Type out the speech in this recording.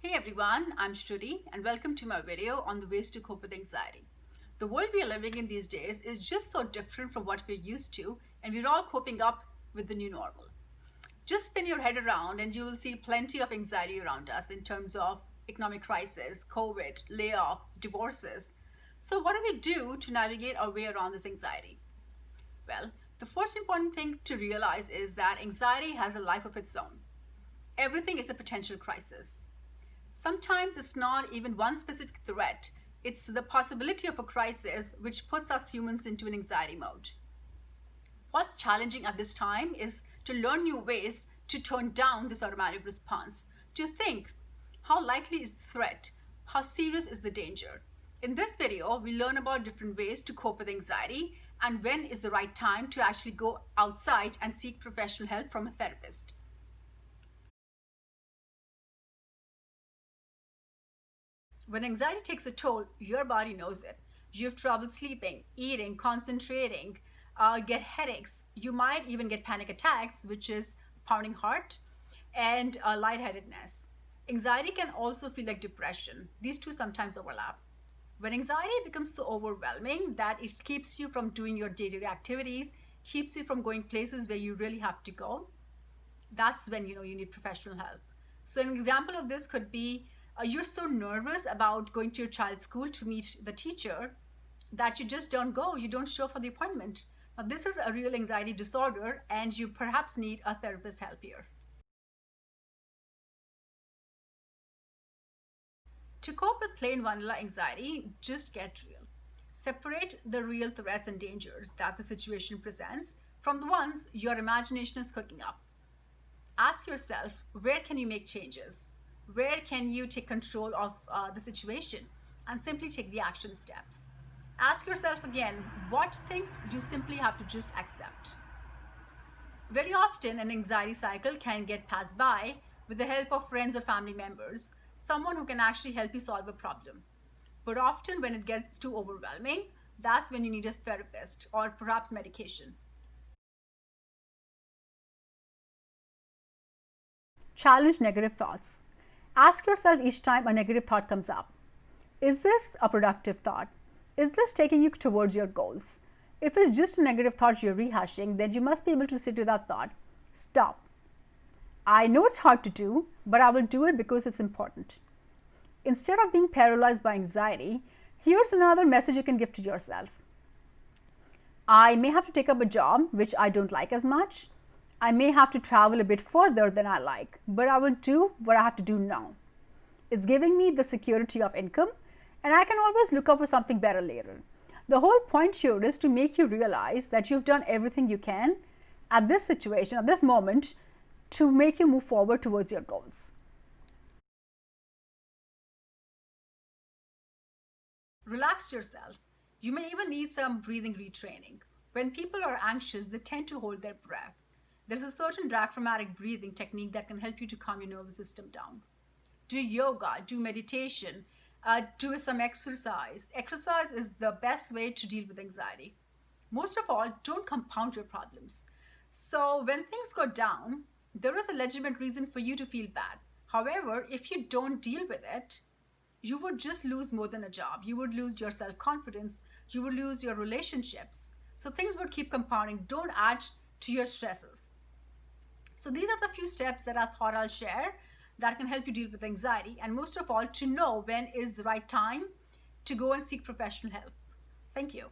Hey everyone, I'm Shruti and welcome to my video on the ways to cope with anxiety. The world we are living in these days is just so different from what we're used to, and we're all coping up with the new normal. Just spin your head around and you will see plenty of anxiety around us in terms of economic crisis, COVID, layoff, divorces. So what do we do to navigate our way around this anxiety? Well, the first important thing to realize is that anxiety has a life of its own. Everything is a potential crisis. Sometimes it's not even one specific threat, it's the possibility of a crisis which puts us humans into an anxiety mode. What's challenging at this time is to learn new ways to tone down this automatic response, to think how likely is the threat, how serious is the danger. In this video, we learn about different ways to cope with anxiety and when is the right time to actually go outside and seek professional help from a therapist. When anxiety takes a toll, your body knows it. You have trouble sleeping, eating, concentrating, get headaches. You might even get panic attacks, which is pounding heart, and lightheadedness. Anxiety can also feel like depression. These two sometimes overlap. When anxiety becomes so overwhelming that it keeps you from doing your day-to-day activities, keeps you from going places where you really have to go, that's when you need professional help. So an example of this could be you're so nervous about going to your child's school to meet the teacher that you just don't go, you don't show up for the appointment. Now, this is a real anxiety disorder and you perhaps need a therapist's help here. To cope with plain vanilla anxiety, just get real. Separate the real threats and dangers that the situation presents from the ones your imagination is cooking up. Ask yourself, where can you make changes? Where can you take control of the situation and simply take the action steps? Ask yourself again, what things you simply have to just accept? Very often, an anxiety cycle can get passed by with the help of friends or family members, someone who can actually help you solve a problem. But often when it gets too overwhelming, that's when you need a therapist or perhaps medication. Challenge negative thoughts. Ask yourself each time a negative thought comes up, is this a productive thought? Is this taking you towards your goals? If it's just a negative thought you're rehashing, then you must be able to say to that thought, stop. I know it's hard to do, but I will do it because it's important. Instead of being paralyzed by anxiety, here's another message you can give to yourself. I may have to take up a job which I don't like as much. I may have to travel a bit further than I like, but I will do what I have to do now. It's giving me the security of income, and I can always look up for something better later. The whole point here is to make you realize that you've done everything you can at this situation, at this moment, to make you move forward towards your goals. Relax yourself. You may even need some breathing retraining. When people are anxious, they tend to hold their breath. There's a certain diaphragmatic breathing technique that can help you to calm your nervous system down. Do yoga, do meditation, do some exercise. Exercise is the best way to deal with anxiety. Most of all, don't compound your problems. So when things go down, there is a legitimate reason for you to feel bad. However, if you don't deal with it, you would just lose more than a job. You would lose your self-confidence. You would lose your relationships. So things would keep compounding. Don't add to your stresses. So these are the few steps that I thought I'll share that can help you deal with anxiety, and most of all, to know when is the right time to go and seek professional help. Thank you.